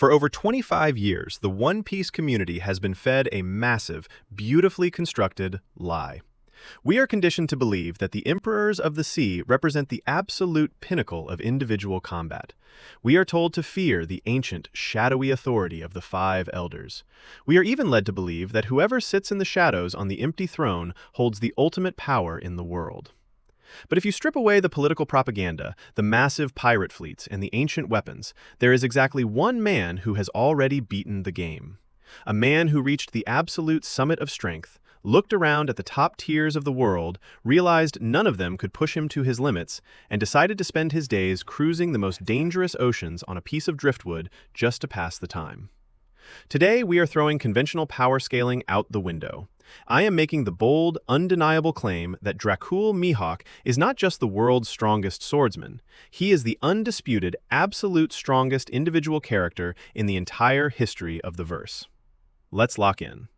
For over 25 years, the One Piece community has been fed a massive, beautifully constructed lie. We are conditioned to believe that the Emperors of the Sea represent the absolute pinnacle of individual combat. We are told to fear the ancient, shadowy authority of the Five Elders. We are even led to believe that whoever sits in the shadows on the empty throne holds the ultimate power in the world. But if you strip away the political propaganda, the massive pirate fleets, and the ancient weapons, there is exactly one man who has already beaten the game. A man who reached the absolute summit of strength, looked around at the top tiers of the world, realized none of them could push him to his limits, and decided to spend his days cruising the most dangerous oceans on a piece of driftwood just to pass the time. Today, we are throwing conventional power scaling out the window. I am making the bold, undeniable claim that Dracule Mihawk is not just the world's strongest swordsman. He is the undisputed, absolute strongest individual character in the entire history of the verse. Let's lock in.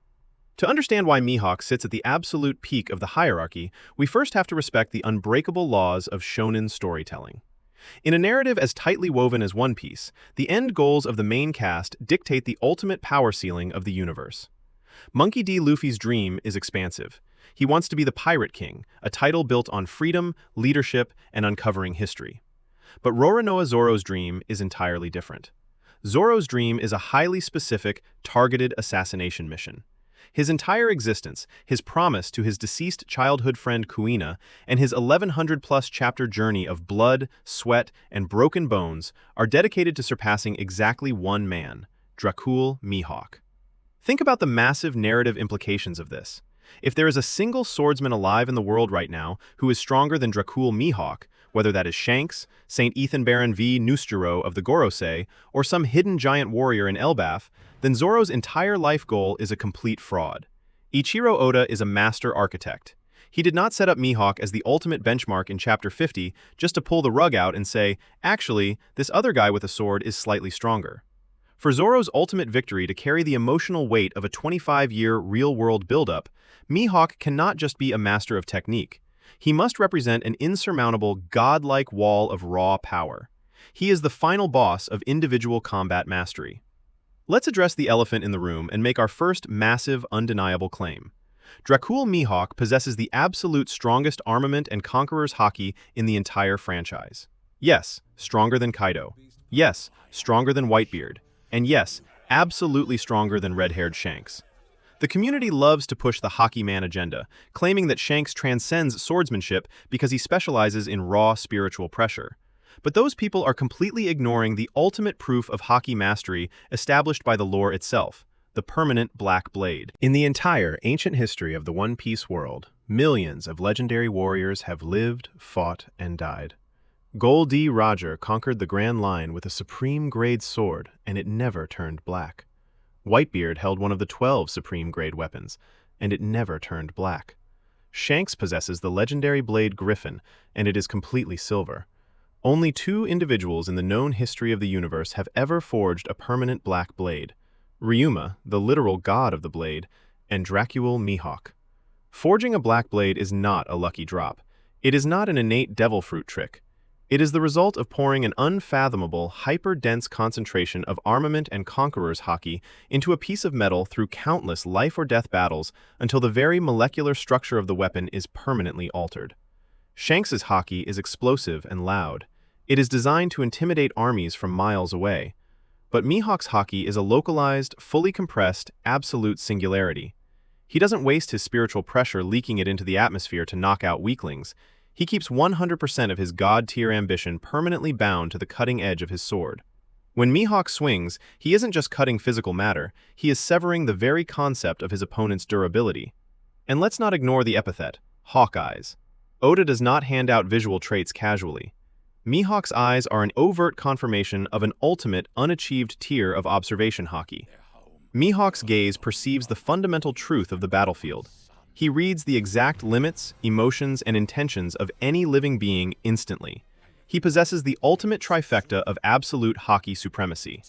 To understand why Mihawk sits at the absolute peak of the hierarchy, we first have to respect the unbreakable laws of shonen storytelling. In a narrative as tightly woven as One Piece, the end goals of the main cast dictate the ultimate power ceiling of the universe. Monkey D. Luffy's dream is expansive. He wants to be the Pirate King, a title built on freedom, leadership, and uncovering history. But Roronoa Zoro's dream is entirely different. Zoro's dream is a highly specific, targeted assassination mission. His entire existence, his promise to his deceased childhood friend Kuina, and his 1100-plus chapter journey of blood, sweat, and broken bones are dedicated to surpassing exactly one man, Dracule Mihawk. Think about the massive narrative implications of this. If there is a single swordsman alive in the world right now who is stronger than Dracule Mihawk, whether that is Shanks, St. Ethan Baron V. Nusturo of the Gorosei, or some hidden giant warrior in Elbaf, then Zoro's entire life goal is a complete fraud. Ichiro Oda is a master architect. He did not set up Mihawk as the ultimate benchmark in Chapter 50 just to pull the rug out and say, actually, this other guy with a sword is slightly stronger. For Zoro's ultimate victory to carry the emotional weight of a 25-year real-world buildup, Mihawk cannot just be a master of technique. He must represent an insurmountable, godlike wall of raw power. He is the final boss of individual combat mastery. Let's address the elephant in the room and make our first massive, undeniable claim. Dracule Mihawk possesses the absolute strongest armament and conqueror's haki in the entire franchise. Yes, stronger than Kaido. Yes, stronger than Whitebeard. And yes, absolutely stronger than red-haired Shanks. The community loves to push the hockey man agenda, claiming that Shanks transcends swordsmanship because he specializes in raw spiritual pressure. But those people are completely ignoring the ultimate proof of hockey mastery established by the lore itself, the permanent black blade. In the entire ancient history of the One Piece world, millions of legendary warriors have lived, fought, and died. Gol D. Roger conquered the Grand Line with a supreme-grade sword, and it never turned black. Whitebeard held one of the 12 supreme-grade weapons, and it never turned black. Shanks possesses the legendary blade Griffin, and it is completely silver. Only 2 individuals in the known history of the universe have ever forged a permanent black blade: Ryuma, the literal god of the blade, and Dracule Mihawk. Forging a black blade is not a lucky drop. It is not an innate devil fruit trick. It is the result of pouring an unfathomable, hyper-dense concentration of armament and conqueror's haki into a piece of metal through countless life-or-death battles until the very molecular structure of the weapon is permanently altered. Shanks's haki is explosive and loud. It is designed to intimidate armies from miles away. But Mihawk's haki is a localized, fully compressed, absolute singularity. He doesn't waste his spiritual pressure leaking it into the atmosphere to knock out weaklings. He keeps 100% of his god-tier ambition permanently bound to the cutting edge of his sword. When Mihawk swings, he isn't just cutting physical matter, he is severing the very concept of his opponent's durability. And let's not ignore the epithet, hawk eyes. Oda does not hand out visual traits casually. Mihawk's eyes are an overt confirmation of an ultimate, unachieved tier of observation haki. Mihawk's gaze perceives the fundamental truth of the battlefield. He reads the exact limits, emotions, and intentions of any living being instantly. He possesses the ultimate trifecta of absolute haki supremacy.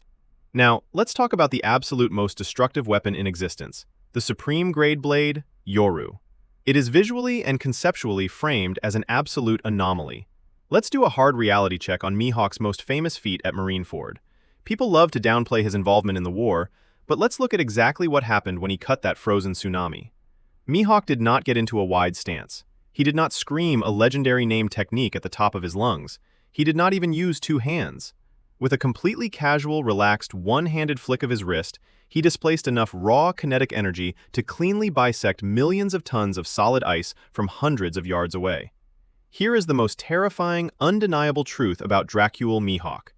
Now, let's talk about the absolute most destructive weapon in existence, the supreme grade blade, Yoru. It is visually and conceptually framed as an absolute anomaly. Let's do a hard reality check on Mihawk's most famous feat at Marineford. People love to downplay his involvement in the war, but let's look at exactly what happened when he cut that frozen tsunami. Mihawk did not get into a wide stance. He did not scream a legendary name technique at the top of his lungs. He did not even use two hands. With a completely casual, relaxed, one-handed flick of his wrist, he displaced enough raw kinetic energy to cleanly bisect millions of tons of solid ice from hundreds of yards away. Here is the most terrifying, undeniable truth about Dracule Mihawk.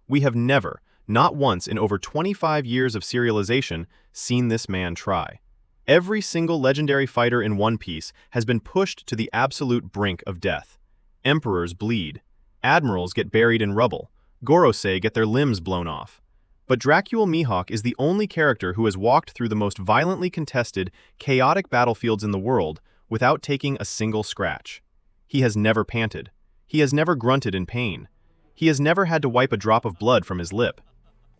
We have never, not once in over 25 years of serialization, seen this man try. Every single legendary fighter in One Piece has been pushed to the absolute brink of death. Emperors bleed. Admirals get buried in rubble. Gorosei get their limbs blown off. But Dracule Mihawk is the only character who has walked through the most violently contested, chaotic battlefields in the world without taking a single scratch. He has never panted. He has never grunted in pain. He has never had to wipe a drop of blood from his lip.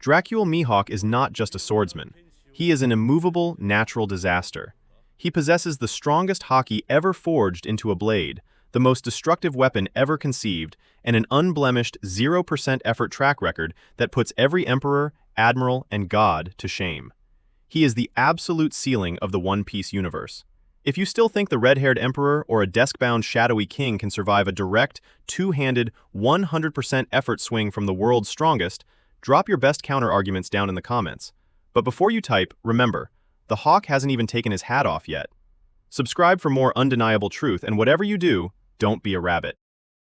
Dracule Mihawk is not just a swordsman. He is an immovable, natural disaster. He possesses the strongest haki ever forged into a blade, the most destructive weapon ever conceived, and an unblemished 0% effort track record that puts every emperor, admiral, and god to shame. He is the absolute ceiling of the One Piece universe. If you still think the red-haired emperor or a desk-bound shadowy king can survive a direct, two-handed, 100% effort swing from the world's strongest, drop your best counter-arguments down in the comments. But before you type, remember, the hawk hasn't even taken his hat off yet. Subscribe for more undeniable truth, and whatever you do, don't be a rabbit.